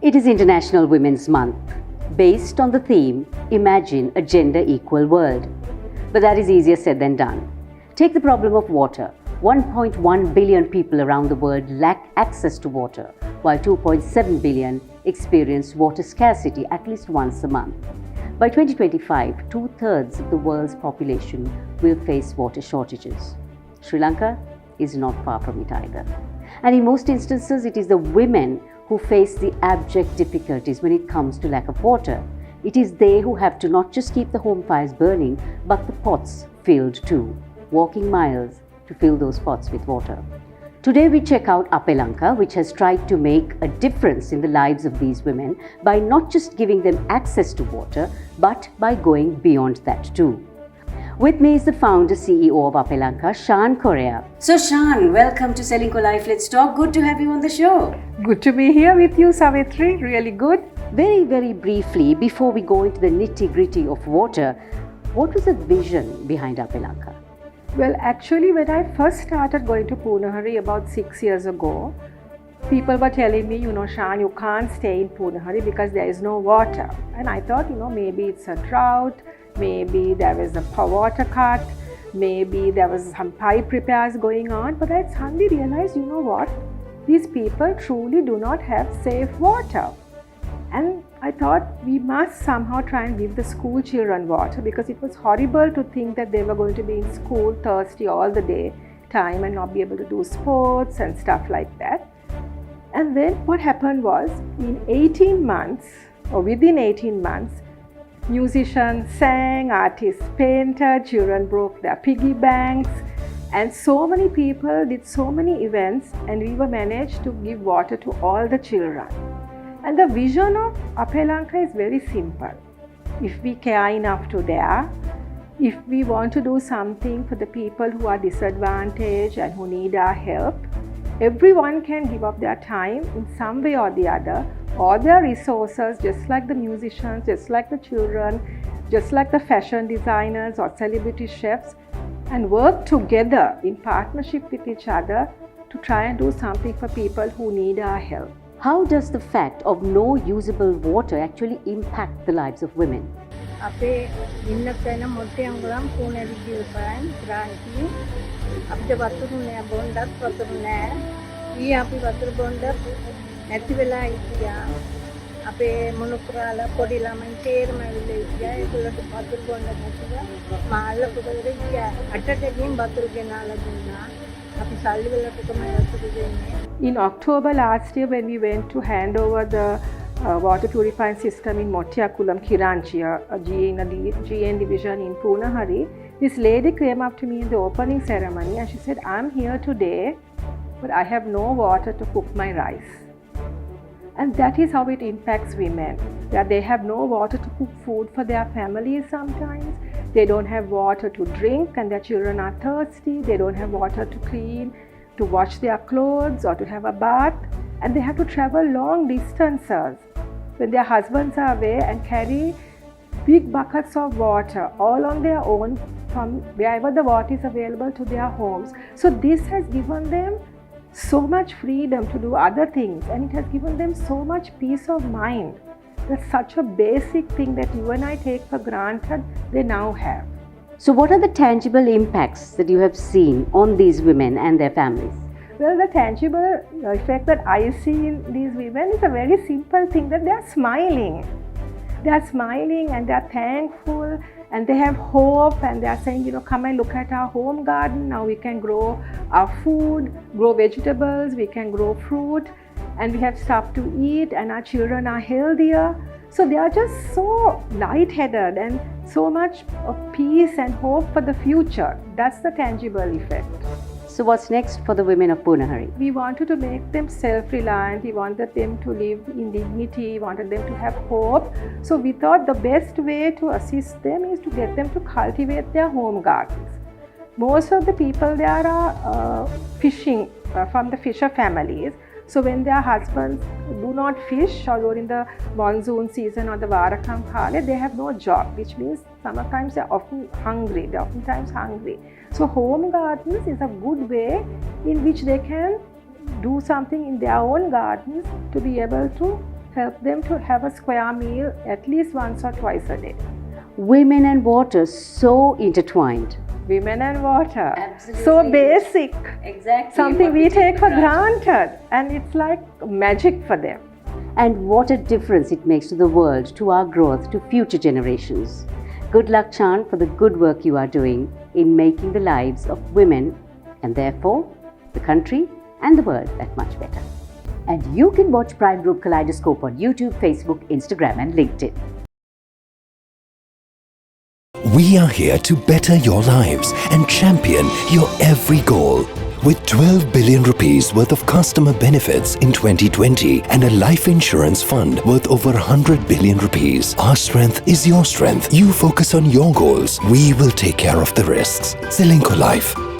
It is International Women's Month, based on the theme, Imagine a Gender Equal World. But that is easier said than done. Take the problem of water. 1.1 billion people around the world lack access to water, while 2.7 billion experience water scarcity at least once a month. By 2025, 2/3 of the world's population will face water shortages. Sri Lanka is not far from it either. And in most instances, it is the women who face the abject difficulties when it comes to lack of water. It is they who have to not just keep the home fires burning, but the pots filled too, walking miles to fill those pots with water. Today we check out Srilanka, which has tried to make a difference in the lives of these women by not just giving them access to water, but by going beyond that too. With me is the founder CEO of Srilanka, Shaan Corea. So Shaan, welcome to Srilanka Life. Let's talk. Good to have you on the show. Good to be here with you, Savitri. Really good. Very briefly, before we go into the nitty-gritty of water, what was the vision behind Srilanka? Well, actually, when I first started going to Punahari about 6 years ago, people were telling me, Shaan, you can't stay in Punahari because there is no water. And I thought, maybe it's a drought, maybe there was a water cut, maybe there was some pipe repairs going on. But I suddenly realized, what? These people truly do not have safe water. And I thought we must somehow try and give the school children water, because it was horrible to think that they were going to be in school thirsty all the day time and not be able to do sports and stuff like that. And then what happened was, in 18 months, or within 18 months, musicians sang, artists painted, children broke their piggy banks, and so many people did so many events, and we were managed to give water to all the children. And the vision of Srilanka is very simple. If we care enough to there, if we want to do something for the people who are disadvantaged and who need our help, everyone can give up their time in some way or the other, or their resources, just like the musicians, just like the children, just like the fashion designers or celebrity chefs, and work together in partnership with each other to try and do something for people who need our help. How does the fact of no usable water actually impact the lives of women? අපේ ඉන්න තැන මොට්ටයන් ගොඩක් පොනේ විදියට බලන් Granty අපිට වතුරු නෑ බොණ්ඩක් වතුරු නෑ ඊ අපි වතුරු බොණ්ඩක් නැති වෙලා ඉතියා අපේ මොනුපුරාලා පොඩි ළමයි තේරම ඇවිල්ලා ඉතියා ඒගොල්ලන්ට වතුරු බොණ්ඩක් නැතිව මාල්ල පුතේ ඉතියා අටටකින් වතුරු ගෙනාලා දුන්නා අපි සල්ලි වලට තමයි වතුරු දෙන්නේ. In October last year, when we went to hand over the water purifying system in Mottiakulam, Kiranchi, a GN division in Punahari, this lady came up to me in the opening ceremony and she said, I'm here today, but I have no water to cook my rice. And that is how it impacts women, that they have no water to cook food for their families sometimes. They don't have water to drink and their children are thirsty. They don't have water to clean, to wash their clothes or to have a bath, and they have to travel long distances when their husbands are away and carry big buckets of water all on their own from wherever the water is available to their homes. So this has given them so much freedom to do other things, and it has given them so much peace of mind. That's such a basic thing that you and I take for granted, they now have. So what are the tangible impacts that you have seen on these women and their families? Well, the tangible effect that I see in these women is a very simple thing, that they are smiling. They are smiling and they are thankful and they have hope, and they are saying, come and look at our home garden. Now we can grow our food, grow vegetables, we can grow fruit, and we have stuff to eat, and our children are healthier. So they are just so light-headed and so much of peace and hope for the future. That's the tangible effect. So what's next for the women of Punahari? We wanted to make them self-reliant. We wanted them to live in dignity. We wanted them to have hope. So we thought the best way to assist them is to get them to cultivate their home gardens. Most of the people there are fishing from the fisher families. So when their husbands do not fish, or during the monsoon season or the Varakam Kale, they have no job, which means sometimes they're often hungry. They're oftentimes hungry. So home gardens is a good way in which they can do something in their own gardens to be able to help them to have a square meal at least once or twice a day. Women and water so intertwined. Women and water. Absolutely. So basic. Exactly. Something we take for granted, and it's like magic for them. And what a difference it makes to the world, to our growth, to future generations. Good luck, Shaan, for the good work you are doing in making the lives of women and therefore the country and the world that much better. And you can watch Prime Group Kaleidoscope on YouTube, Facebook, Instagram and LinkedIn. We are here to better your lives and champion your every goal. With 12 billion rupees worth of customer benefits in 2020 and a life insurance fund worth over 100 billion rupees, our strength is your strength. You focus on your goals. We will take care of the risks. Srilanka Life.